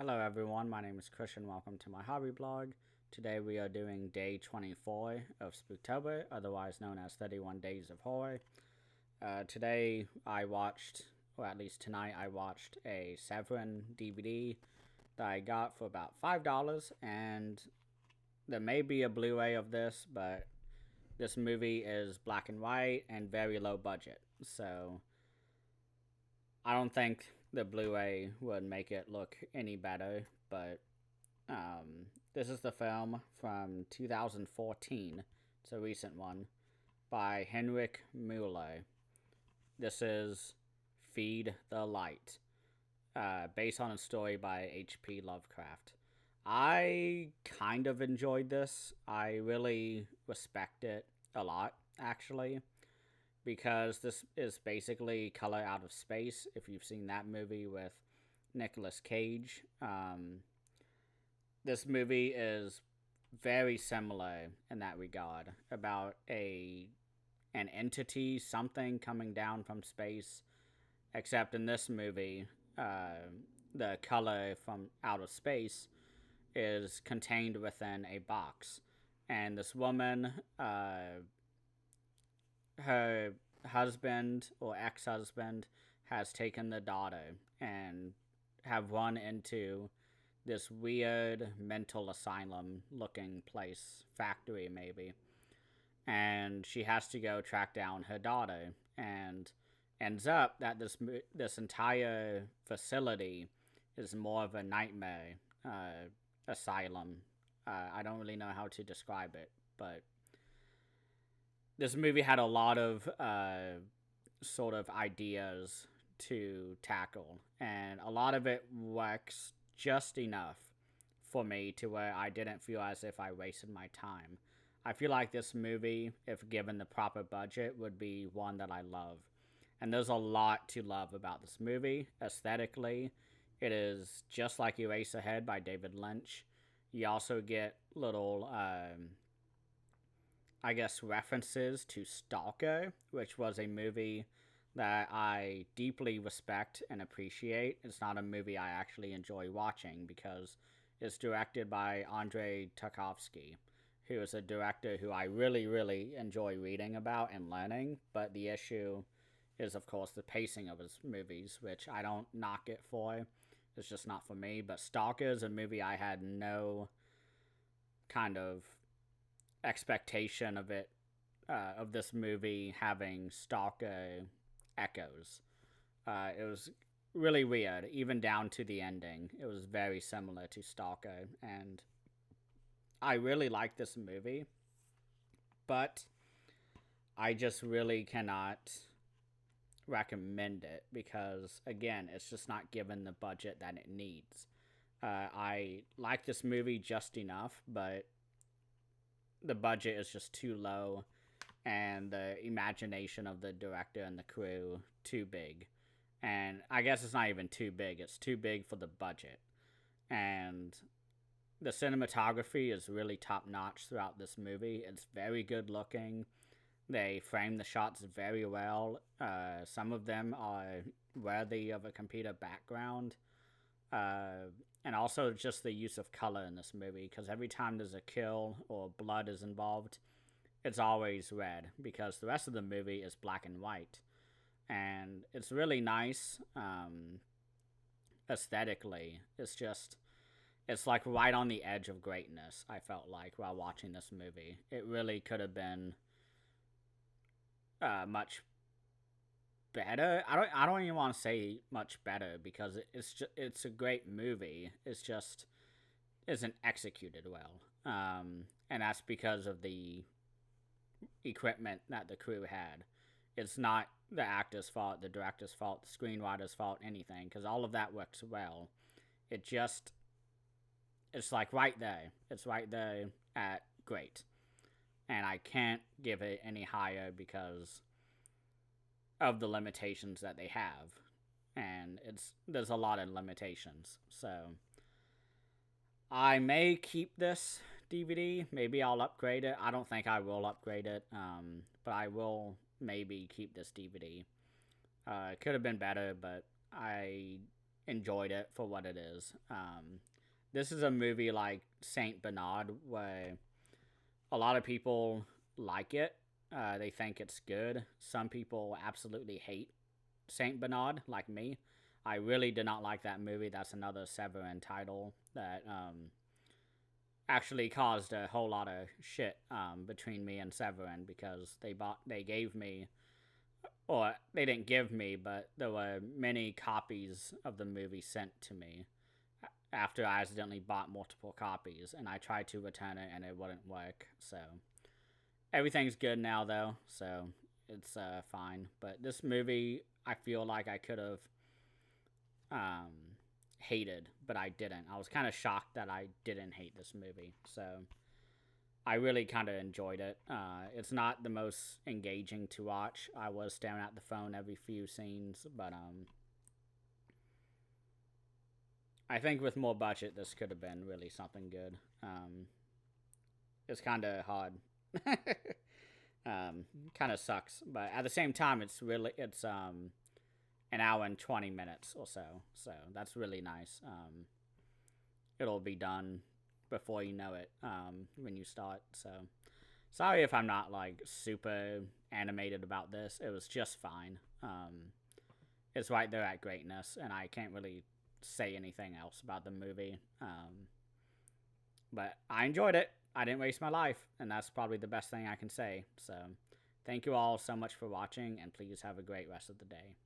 Hello everyone, my name is Christian. Welcome to my hobby blog. Today we are doing day 24 of Spooktober, otherwise known as 31 Days of Horror. Today I watched, or at least tonight I watched a Severin DVD that I got for about $5, and there may be a Blu-ray of this, but this movie is black and white and very low budget, so I don't think the Blu-ray would make it look any better, but this is the film from 2014. It's a recent one by Henrik Mueller. This is Feed the Light, based on a story by H.P. Lovecraft. I kind of enjoyed this. I really respect it a lot, actually, because this is basically Color Out of Space. If you've seen that movie with Nicolas Cage, this movie is very similar in that regard, about an entity, something coming down from space, except in this movie, the color from outer space is contained within a box. And this woman, her husband or ex-husband has taken the daughter and have run into this weird mental asylum looking place, factory maybe, and she has to go track down her daughter, and ends up that this entire facility is more of a nightmare asylum. I don't really know how to describe it, but this movie had a lot of sort of ideas to tackle, and a lot of it works just enough for me to where I didn't feel as if I wasted my time. I feel like this movie, if given the proper budget, would be one that I love. And there's a lot to love about this movie. Aesthetically, it is just like Eraserhead by David Lynch. You also get little, I guess, references to Stalker, which was a movie that I deeply respect and appreciate. It's not a movie I actually enjoy watching because it's directed by Andrei Tarkovsky, who is a director who I really, really enjoy reading about and learning. But the issue is, of course, the pacing of his movies, which I don't knock it for. It's just not for me. But Stalker is a movie I had no kind of expectation of it, of this movie having Stalker echoes. It was really weird, even down to the ending. It was very similar to Stalker, and I really like this movie, but I just really cannot recommend it because, again, it's just not given the budget that it needs. I like this movie just enough, but the budget is just too low, and the imagination of the director and the crew too big. And I guess it's not even too big, it's too big for the budget. And the cinematography is really top notch throughout this movie. It's very good looking. They frame the shots very well. Some of them are worthy of a computer background. And also just the use of color in this movie, because every time there's a kill or blood is involved, it's always red, because the rest of the movie is black and white. And it's really nice aesthetically. It's like right on the edge of greatness, I felt like, while watching this movie. It really could have been much better. I don't even want to say much better, because it's a great movie. It's just isn't executed well. And that's because of the equipment that the crew had. It's not the actor's fault, the director's fault, the screenwriter's fault, anything, because all of that works well. It's like right there. It's right there at great. And I can't give it any higher because of the limitations that they have. And there's a lot of limitations. So I may keep this DVD. Maybe I'll upgrade it. I don't think I will upgrade it. But I will maybe keep this DVD. It could have been better, but I enjoyed it for what it is. This is a movie like Saint Bernard, where a lot of people like it. They think it's good. Some people absolutely hate Saint Bernard, like me. I really did not like that movie. That's another Severin title that actually caused a whole lot of shit between me and Severin, because they gave me, or they didn't give me, but there were many copies of the movie sent to me after I accidentally bought multiple copies, and I tried to return it and it wouldn't work. So everything's good now though, so it's fine. But this movie, I feel like I could have hated, but I didn't. I was kind of shocked that I didn't hate this movie. So I really kind of enjoyed it. It's not the most engaging to watch. I was staring at the phone every few scenes, but I think with more budget, this could have been really something good. It's kind of hard. Kind of sucks, but at the same time, it's an hour and 20 minutes or so. So that's really nice. It'll be done before you know it when you start. So sorry if I'm not like super animated about this. It was just fine. It's right there at greatness, and I can't really say anything else about the movie. But I enjoyed it. I didn't waste my life, and that's probably the best thing I can say. So thank you all so much for watching, and please have a great rest of the day.